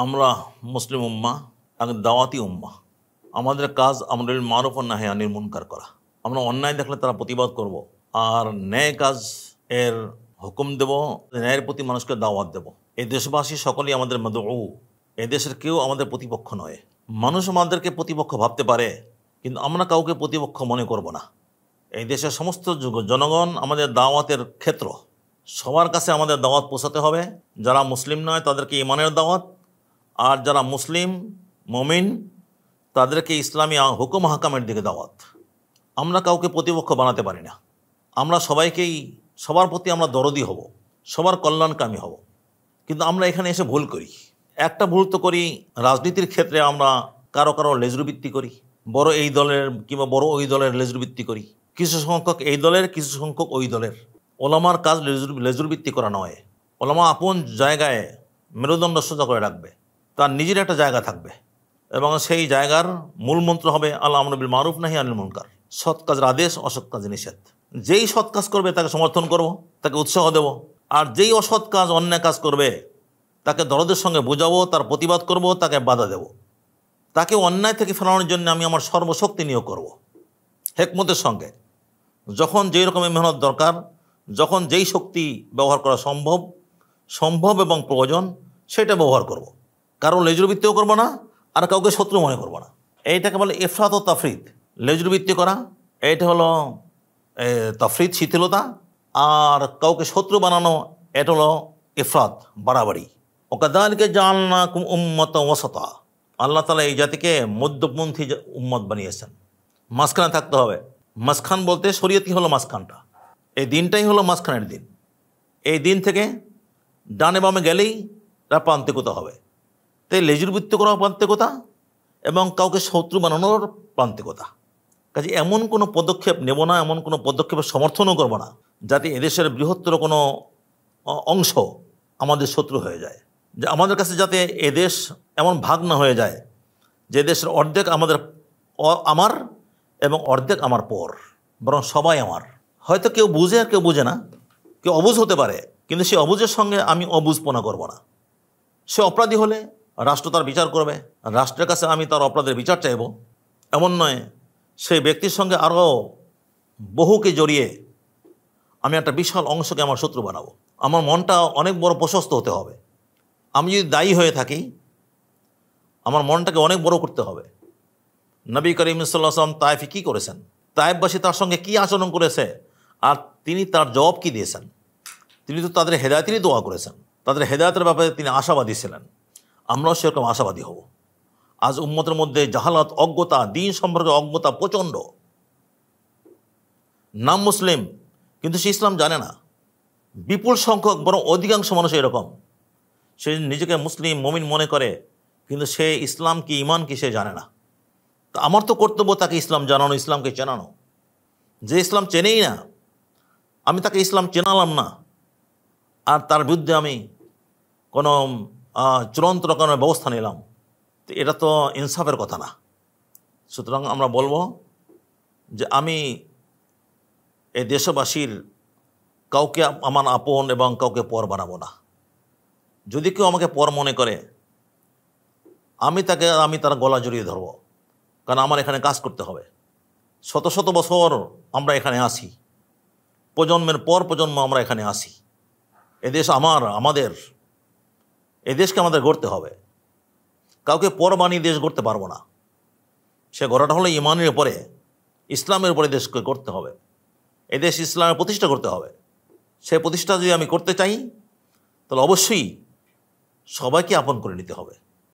আমরা মুসলিম উম্মাহ এক দাওয়াতি উম্মাহ। আমাদের কাজ আমরুল মারুফ ও নাহি আনিল মুনকার করা। আমরা অন্যায় দেখলে তারা প্রতিবাদ করব, আর ন্যায় কাজ এর হুকুম দেব, ন্যায়ের প্রতি মানুষকে দাওয়াত দেব। এই দেশবাসী সকলেই আমাদের মাদউ। এই দেশের কেউ আমাদের প্রতিপক্ষ নয়। মানুষ আমাদেরকে প্রতিপক্ষ ভাবতে পারে, কিন্তু আমরা কাউকে প্রতিপক্ষ মনে করব না। এই দেশের সমস্ত জনগণ আমাদের দাওয়াতের ক্ষেত্র। সবার কাছে আমাদের দাওয়াত পৌঁছাতে হবে। যারা মুসলিম নয় তাদেরকে ইমানের দাওয়াত, আর যারা মুসলিম মুমিন তাদেরকে ইসলামী হুকুম হাকামের দিকে দাওয়াত। আমরা কাউকে প্রতিপক্ষ বানাতে পারি না। আমরা সবাইকেই, সবার প্রতি আমরা দরদি হব, সবার কল্যাণকামী হব। কিন্তু আমরা এখানে এসে ভুল করি। একটা ভুল তো করি, রাজনীতির ক্ষেত্রে আমরা কারো কারো লেজুরবৃত্তি করি, বড় এই দলের কিংবা বড় ওই দলের লেজুরবৃত্তি করি। কিছু সংখ্যক এই দলের, কিছু সংখ্যক ওই দলের। ওলামার কাজ লেজুরবৃত্তি করা নয়। ওলামা আপন জায়গায় মেরুদণ্ড সোজা করে রাখবে, তার নিজের একটা জায়গা থাকবে, এবং সেই জায়গার মূল মন্ত্র হবে আল্লাহ আমরু বিল মারুফ নাহি আনিল মুনকার। সৎ কাজের আদেশ, অসৎ কাজের নিষেধ। যেই সৎ কাজ করবে তাকে সমর্থন করব, তাকে উৎসাহ দেব। আর যেই অসৎ কাজ, অন্যায় কাজ করবে তাকে দরদের সঙ্গে বোঝাবো, তার প্রতিবাদ করব, তাকে বাধা দেব। তাকে অন্যায় থেকে ফেরানোর জন্য আমি আমার সর্বশক্তি নিয়োগ করব, হেকমতের সঙ্গে। যখন যেই রকমের মেহনত দরকার, যখন যেই শক্তি ব্যবহার করা সম্ভব এবং প্রয়োজন, সেটা ব্যবহার করব। কারো লেজুরবৃত্তিও করব না, আর কাউকে শত্রু মনে করব না। এইটাকে বলে ইফরাত ও তাফরিদ। লেজুরবৃত্তি করা এইটা হলো তাফরিদ, শিথিলতা। আর কাউকে শত্রু বানানো এটা হলো ইফরাত, বাড়াবাড়ি। ওকাদালিকা জাআলনাকুম উম্মাতান ওয়াসাতা। আল্লাহ তাআলা এই জাতিকে মধ্যপন্থী উম্মত বানিয়েছেন। মাঝখানে থাকতে হবে। মাঝখান বলতে শরীয়তই হলো মাঝখানটা। এই দিনটাই হলো মাঝখানের দিন। এই দিন থেকে ডানে বামে গেলেই তার প্রান্তিকতা হবে। তাই লেজুরবৃত্তি করার প্রান্তিকতা এবং কাউকে শত্রু বানানোর প্রান্তিকতা। কাজে এমন কোনো পদক্ষেপ নেব না, এমন কোনো পদক্ষেপের সমর্থনও করব না যাতে এদেশের বৃহত্তর কোনো অংশ আমাদের শত্রু হয়ে যায়। যে আমাদের কাছে যাতে এদেশ এমন ভাগ না হয়ে যায় যে দেশের অর্ধেক আমার এবং অর্ধেক আমার পর, বরং সবাই আমার। হয়তো কেউ বুঝে আর কেউ বুঝে না, কেউ অবুঝ হতে পারে, কিন্তু সেই অবুঝের সঙ্গে আমি অবুঝপনা করব না। সে অপরাধী হলে রাষ্ট্র তার বিচার করবে, রাষ্ট্রের কাছে আমি তার অপরাধের বিচার চাইব। এমন নয় সেই ব্যক্তির সঙ্গে আরও বহুকে জড়িয়ে আমি একটা বিশাল অংশকে আমার শত্রু বানাবো। আমার মনটা অনেক বড় প্রশস্ত হতে হবে। আমি যদি দায়ী হয়ে থাকি, আমার মনটাকে অনেক বড় করতে হবে। নবী করিম সাল্লাল্লাহু আলাইহি ওয়াসাল্লাম তায়েফে কী করেছেন, তায়েফবাসী তার সঙ্গে কী আচরণ করেছে, আর তিনি তার জবাব কী দিয়েছেন। তিনি তো তাদের হেদায়েতেরই দোয়া করেছেন, তাদের হেদায়েতের ব্যাপারে তিনি আশাবাদী ছিলেন। আমরাও সেরকম আশাবাদী হব। আজ উম্মতের মধ্যে জাহালাত, অজ্ঞতা, দিন সম্পর্কে অজ্ঞতা প্রচণ্ড। নাম মুসলিম, কিন্তু সে ইসলাম জানে না। বিপুল সংখ্যক, বরং অধিকাংশ মানুষ এরকম। সে নিজেকে মুসলিম মুমিন মনে করে, কিন্তু সে ইসলাম কি, ইমান কি, সে জানে না। তা আমার তো কর্তব্য তাকে ইসলাম জানানো, ইসলামকে চেনানো। যে ইসলাম চেনেই না, আমি তাকে ইসলাম চেনালাম না, আর তার বিরুদ্ধে আমি কোনো চূড়ান্ত রকমের ব্যবস্থা নিলাম, তো এটা তো ইনসাফের কথা না। সুতরাং আমরা বলবো যে আমি এই দেশবাসীর কাউকে আমার আপন এবং কাউকে পর বানাবো না। যদি কেউ আমাকে পর মনে করে, আমি তার গলা জড়িয়ে ধরবো, কারণ আমার এখানে কাজ করতে হবে। শত শত বছর আমরা এখানে আসি, প্রজন্মের পর প্রজন্ম আমরা এখানে আসি। এদেশ আমাদের এদেশকে আমাদের গড়তে হবে। কাউকে পর বানিয়ে দেশ গড়তে পারবো না। সে গড়াটা হলো ইমানের উপরে, ইসলামের উপরে দেশকে গড়তে হবে। এদেশ ইসলামের প্রতিষ্ঠা করতে হবে। সেই প্রতিষ্ঠা যদি আমি করতে চাই, তাহলে অবশ্যই সবাইকে আপন করে নিতে হবে।